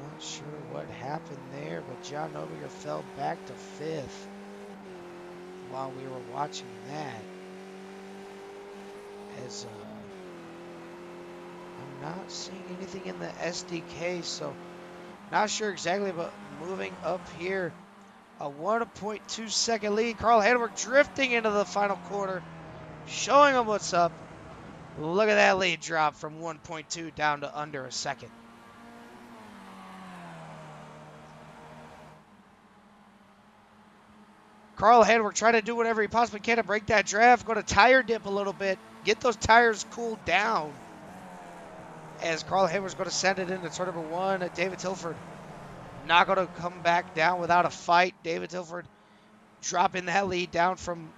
Not sure what happened there, but John Obinger fell back to 5th while we were watching that. As I'm not seeing anything in the SDK, so not sure exactly, but moving up here. A 1.2 second lead. Carl Hedberg drifting into the final quarter, showing him what's up. Look at that lead drop from 1.2 down to under a second. Carl Hedberg trying to do whatever he possibly can to break that draft. Going to tire dip a little bit. Get those tires cooled down. As Carl Hedberg's going to send it into turn number 1. David Tilford not going to come back down without a fight. David Tilford dropping that lead down from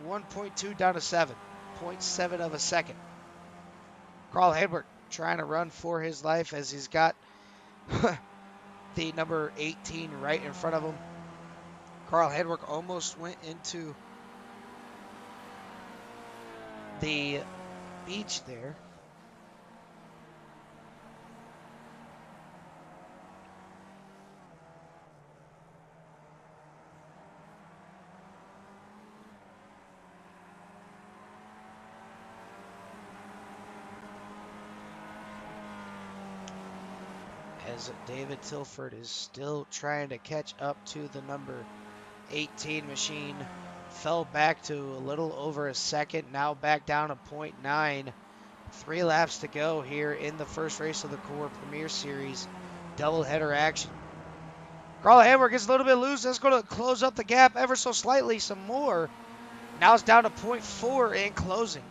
1.2 down to 7.7 of a second. Carl Hedberg trying to run for his life as he's got the number 18 right in front of him. Carl Hedberg almost went into the beach there. As David Tilford is still trying to catch up to the number 18 machine. Fell back to a little over a second, now back down to 0.9. 3 laps to go here in the first race of the Core Premier Series. Doubleheader action. Carl Hedberg gets a little bit loose. That's going to close up the gap ever so slightly some more. Now it's down to 0.4 and closing.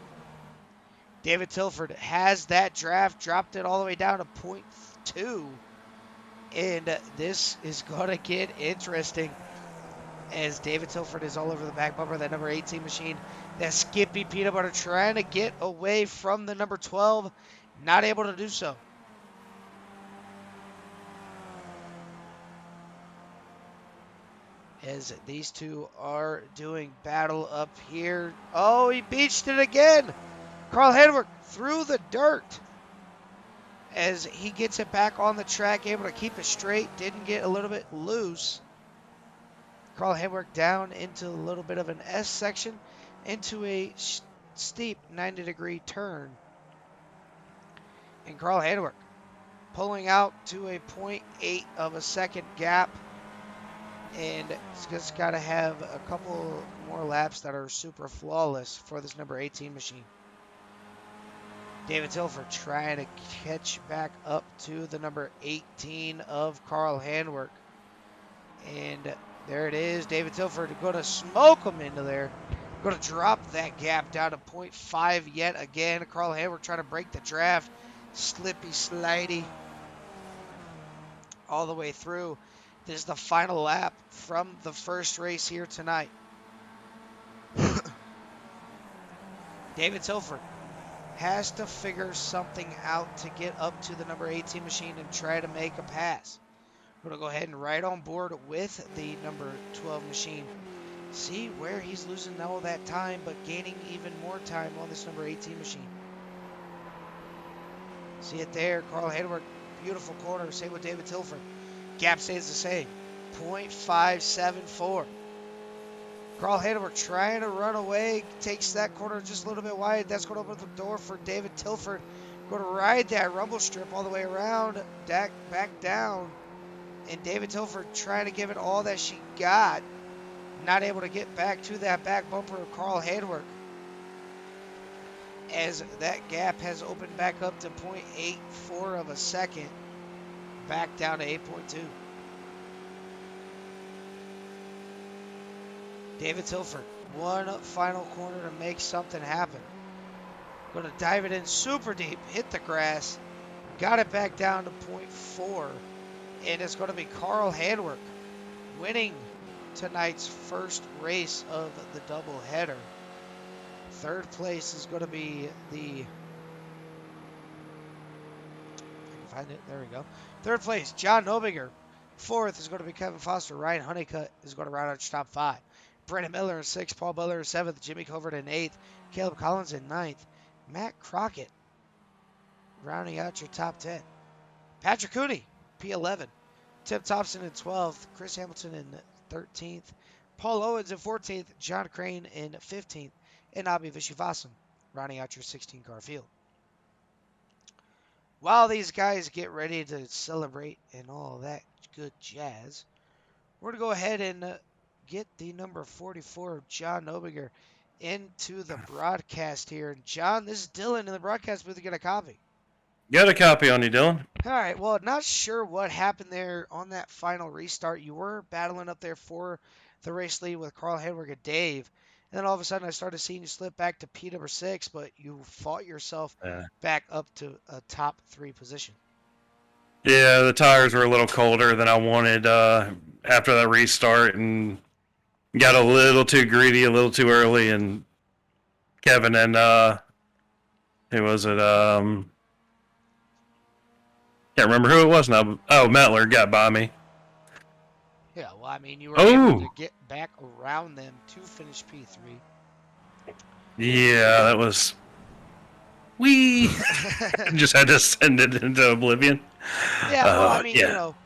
David Tilford has that draft, dropped it all the way down to 0.2. And this is going to get interesting as David Tilford is all over the back bumper, that number 18 machine. That Skippy Peanut Butter trying to get away from the number 12, not able to do so. As these two are doing battle up here. Oh, he beached it again. Carl Hedwig through the dirt as he gets it back on the track, able to keep it straight, didn't get a little bit loose. Carl Hedwig down into a little bit of an S section, into a steep 90-degree turn. And Carl Hedwig pulling out to a 0.8 of a second gap. And it's just got to have a couple more laps that are super flawless for this number 18 machine. David Tilford trying to catch back up to the number 18 of Carl Handwerk. And there it is. David Tilford going to smoke him into there. Going to drop that gap down to 0.5 yet again. Carl Handwerk trying to break the draft. Slippy, slidey all the way through. This is the final lap from the first race here tonight. David Tilford has to figure something out to get up to the number 18 machine and try to make a pass. We're going to go ahead and ride on board with the number 12 machine. See where he's losing all that time, but gaining even more time on this number 18 machine. See it there. Carl Hedwig, beautiful corner. Same with David Tilford. Gap stays the same. 0.574. Carl Hedwig trying to run away. Takes that corner just a little bit wide. That's going to open the door for David Tilford. Going to ride that rumble strip all the way around. Back down. And David Tilford trying to give it all that she got. Not able to get back to that back bumper of Carl Hedwig, as that gap has opened back up to 0.84 of a second. Back down to 8.2. David Tilford, one final corner to make something happen. Going to dive it in super deep, hit the grass, got it back down to 0.4, and it's going to be Carl Handwerk winning tonight's first race of the doubleheader. Third place is going to be the... I can find it. There we go. Third place, John Nobinger. Fourth is going to be Kevin Foster. Ryan Honeycutt is going to round out your top five. Brandon Miller in sixth. Paul Butler in seventh. Jimmy Covert in eighth. Caleb Collins in ninth. Matt Crockett rounding out your top 10. Patrick Cooney, P11. Tim Thompson in 12th. Chris Hamilton in 13th. Paul Owens in 14th. John Crane in 15th. And Abhi Vishwavasan rounding out your 16-car field. While these guys get ready to celebrate and all that good jazz, we're going to go ahead and get the number 44 of John Nobinger into the broadcast here. John, this is Dylan in the broadcast booth to get a copy. Got a copy on you, Dylan. All right, well, not sure what happened there on that final restart. You were battling up there for the race lead with Carl Hedwig and Dave. And then all of a sudden I started seeing you slip back to P number 6, but you fought yourself back up to a top 3 position. Yeah, the tires were a little colder than I wanted after that restart, and got a little too greedy, a little too early, and Kevin and who was it? Can't remember who it was now. Oh, Metler got by me. Yeah, well, I mean, you were able to get back around them to finish P3. Yeah, that was... We just had to send it into oblivion. Yeah, well, I mean, you know,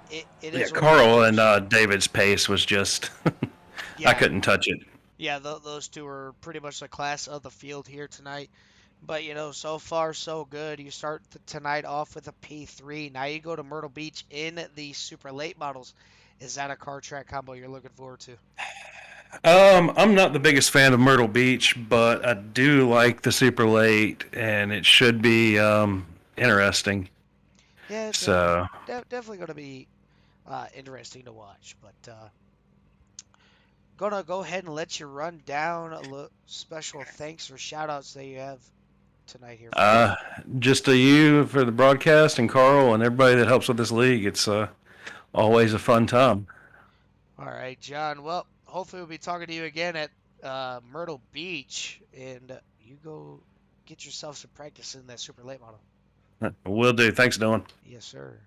it is... Yeah, Carl and David's pace was just... I couldn't touch it. Yeah, those two are pretty much the class of the field here tonight. But, you know, so far so good. You start tonight off with a P3. Now you go to Myrtle Beach in the super late models. Is that a car track combo you're looking forward to? I'm not the biggest fan of Myrtle Beach, but I do like the super late, and it should be interesting. Yeah, it's definitely going to be interesting to watch. But gonna go ahead and let you run down a special thanks or shout outs that you have tonight here for us? Just to you for the broadcast and Carl and everybody that helps with this league. It's always a fun time. All right, John. Well, hopefully we'll be talking to you again at Myrtle Beach, and you go get yourself some practice in that super late model. Will do. Thanks, Dylan. Yes, sir.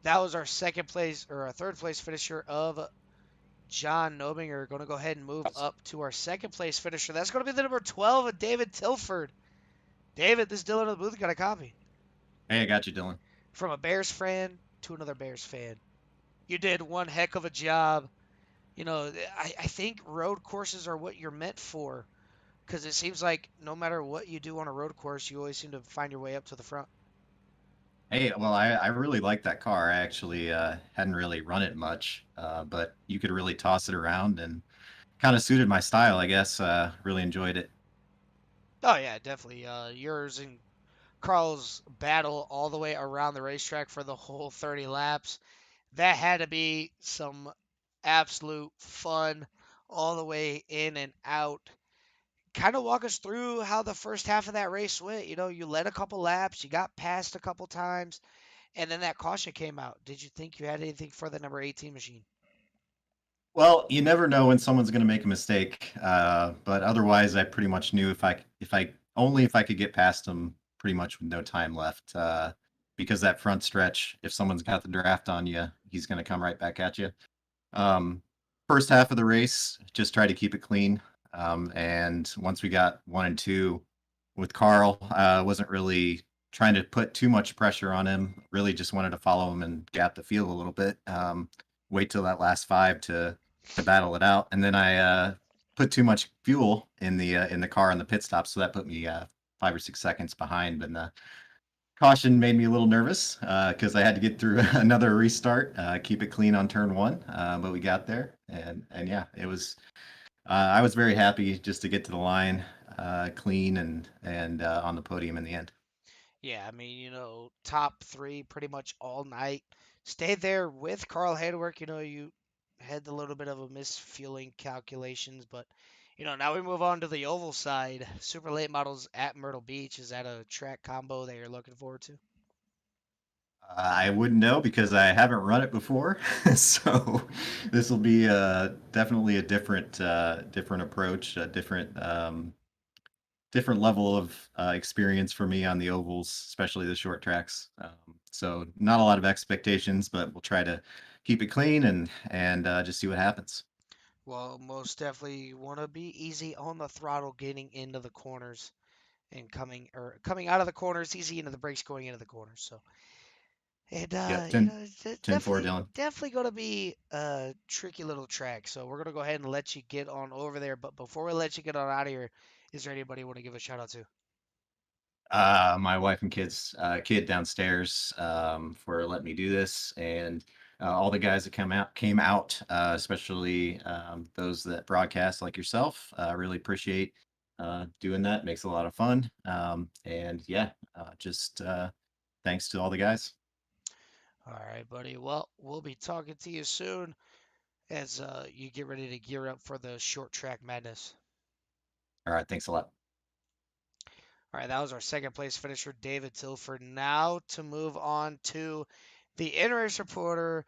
That was our second place or our third place finisher of John Nobinger. Going to go ahead and move up to our second place finisher. That's going to be the number 12 of David Tilford. David, this is Dylan of the booth. Got a copy. Hey, I got you, Dylan. From a Bears fan to another Bears fan. You did one heck of a job. You know, I think road courses are what you're meant for because it seems like no matter what you do on a road course, you always seem to find your way up to the front. Hey, well, I really like that car. I actually hadn't really run it much, but you could really toss it around and kind of suited my style, I guess. Really enjoyed it. Oh, yeah, definitely. Yours and Carl's battle all the way around the racetrack for the whole 30 laps. That had to be some absolute fun all the way in and out. Kind of walk us through how the first half of that race went. You know, you led a couple laps, you got passed a couple times, and then that caution came out. Did you think you had anything for the number 18 machine? Well, you never know when someone's going to make a mistake, but otherwise, I pretty much knew if I could get past them, pretty much with no time left. Because that front stretch, if someone's got the draft on you, he's going to come right back at you. Um, First half of the race, just try to keep it clean. And once we got 1 and 2 with Carl, wasn't really trying to put too much pressure on him. Really just wanted to follow him and gap the field a little bit. Wait till that last 5 to battle it out. And then I put too much fuel in the car in the pit stop, so that put me 5 or 6 seconds behind. And the caution made me a little nervous because I had to get through another restart, keep it clean on turn 1, but we got there, and yeah, it was. I was very happy just to get to the line clean and on the podium in the end. Yeah, I mean, you know, top 3 pretty much all night. Stayed there with Carl Haywork. You know, you had a little bit of a misfueling calculations, but you know, now we move on to the oval side. Super late models at Myrtle Beach. Is that a track combo that you're looking forward to? I wouldn't know because I haven't run it before, so this will be definitely a different approach, a different level of experience for me on the ovals, especially the short tracks. So not a lot of expectations, but we'll try to keep it clean and just see what happens. Well, most definitely want to be easy on the throttle getting into the corners and coming out of the corners, easy into the brakes going into the corners. So, and Yep, you 10, know, it's 10-4, definitely Dylan. definitely going to be a tricky little track. So we're gonna go ahead and let you get on over there. But before we let you get on out of here, is there anybody you want to give a shout out to? My wife and kid downstairs for letting me do this, and all the guys that came out, especially those that broadcast like yourself. Really appreciate doing that. Makes it a lot of fun. And yeah, just thanks to all the guys. All right, buddy. Well, we'll be talking to you soon as you get ready to gear up for the short track madness. All right, thanks a lot. All right, that was our second place finisher, David Tilford. Now to move on to the in-race reporter,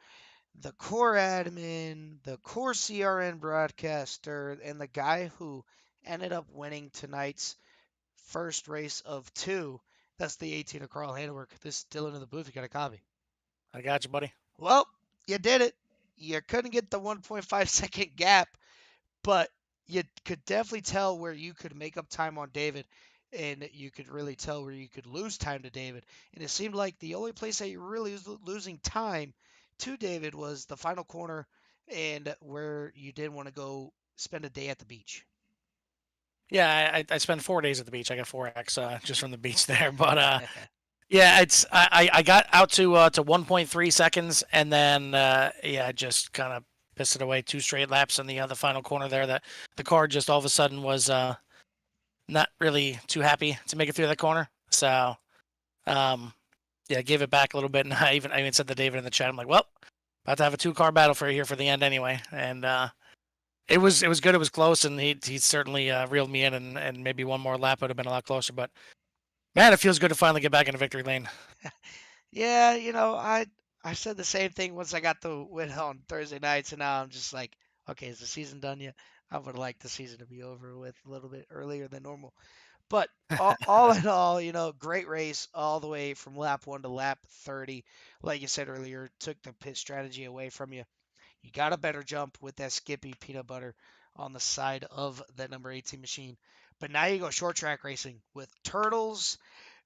the core admin, the core CRN broadcaster, and the guy who ended up winning tonight's first race of 2. That's the 18 of Carl Handework. This is Dylan in the booth. You got a copy. I got you, buddy. Well, you did it. You couldn't get the 1.5-second gap, but you could definitely tell where you could make up time on David, and you could really tell where you could lose time to David. And it seemed like the only place that you really was losing time to David was the final corner and where you didn't want to go spend a day at the beach. Yeah, I spent 4 days at the beach. I got 4x just from the beach there, but yeah, I got out to 1.3 seconds, and then yeah, I just kind of pissed it away 2 straight laps in the final corner there. That the car just all of a sudden was not really too happy to make it through that corner. So yeah, gave it back a little bit, and I even said to David in the chat, I'm like, well, about to have a 2-car battle for here for the end anyway, and it was good. It was close, and he certainly reeled me in, and maybe one more lap would have been a lot closer. But man, it feels good to finally get back into victory lane. Yeah, I said the same thing once I got the win on Thursday nights, and now I'm just like, okay, is the season done yet? I would like the season to be over with a little bit earlier than normal. But all in all, great race all the way from lap 1 to lap 30. Like you said earlier, took the pit strategy away from you. You got a better jump with that Skippy peanut butter on the side of that number 18 machine. But now you go short track racing with turtles,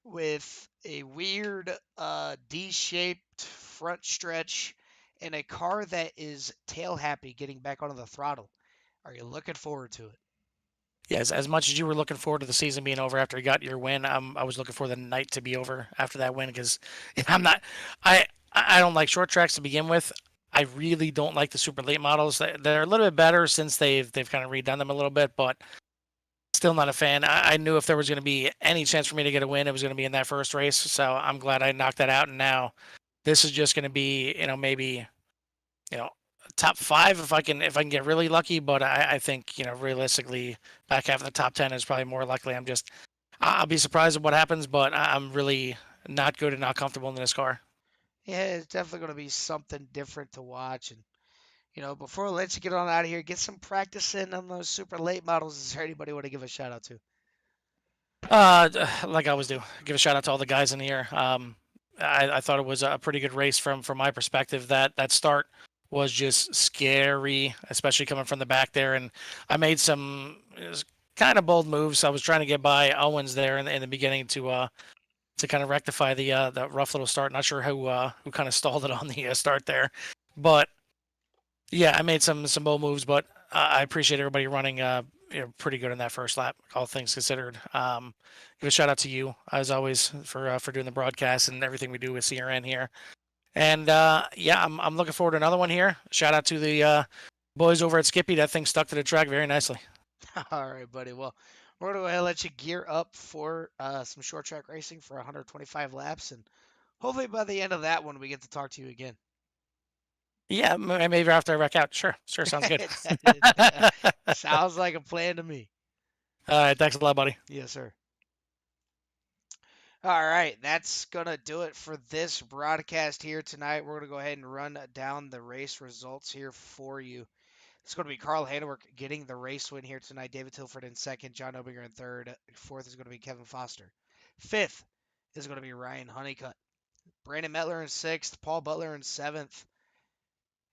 with a weird D-shaped front stretch, and a car that is tail happy getting back onto the throttle. Are you looking forward to it? Yeah, as much as you were looking forward to the season being over after you got your win, I was looking for the night to be over after that win because I'm not, I don't like short tracks to begin with. I really don't like the super late models. They're a little bit better since they've kind of redone them a little bit, but still not a fan. I knew if there was going to be any chance for me to get a win, it was going to be in that first race. So I'm glad I knocked that out. And now this is just going to be, maybe, you know, top 5 if I can get really lucky. But I think, realistically, back half of the top 10 is probably more likely. I'll be surprised at what happens, but I'm really not good and not comfortable in this car. Yeah, it's definitely going to be something different to watch. And, before I let you get on out of here, get some practice in on those super late models. Is there anybody you want to give a shout out to? Like I always do, give a shout out to all the guys in here. I thought it was a pretty good race from my perspective. That start was just scary, especially coming from the back there. And I made some kind of bold moves. I was trying to get by Owens there in the beginning to kind of rectify the rough little start. Not sure who kind of stalled it on the start there, but yeah, I made some bold moves. But I appreciate everybody running pretty good in that first lap, all things considered. Give a shout out to you as always for doing the broadcast and everything we do with CRN here. And yeah, I'm looking forward to another one here. Shout out to the boys over at Skippy. That thing stuck to the track very nicely. All right, buddy. Well, we're going to let you gear up for some short track racing for 125 laps. And hopefully by the end of that one, we get to talk to you again. Yeah, maybe after I wreck out. Sure, sounds good. Sounds like a plan to me. All right, thanks a lot, buddy. Yes, sir. All right, that's going to do it for this broadcast here tonight. We're going to go ahead and run down the race results here for you. It's going to be Carl Hannework getting the race win here tonight. David Tilford in second. John Obinger in third. Fourth is going to be Kevin Foster. Fifth is going to be Ryan Honeycutt. Brandon Metler in sixth. Paul Butler in seventh.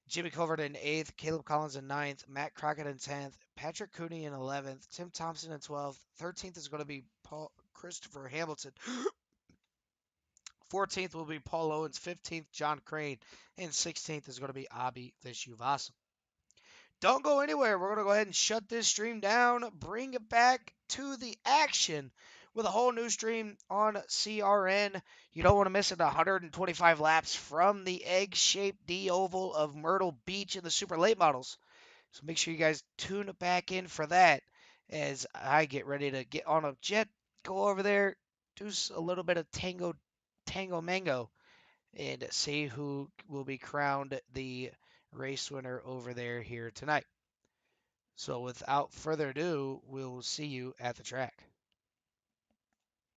Jimmy Covert in eighth. Caleb Collins in ninth. Matt Crockett in 10th. Patrick Cooney in 11th. Tim Thompson in 12th. 13th is going to be Christopher Hamilton. 14th will be Paul Owens. 15th, John Crane. And 16th is going to be Abhi Vishuvasam. Don't go anywhere. We're going to go ahead and shut this stream down, bring it back to the action with a whole new stream on CRN. You don't want to miss it. 125 laps from the egg-shaped D oval of Myrtle Beach in the super late models. So make sure you guys tune back in for that as I get ready to get on a jet, go over there, do a little bit of tango mango, and see who will be crowned the race winner over there here tonight. So without further ado, we'll see you at the track.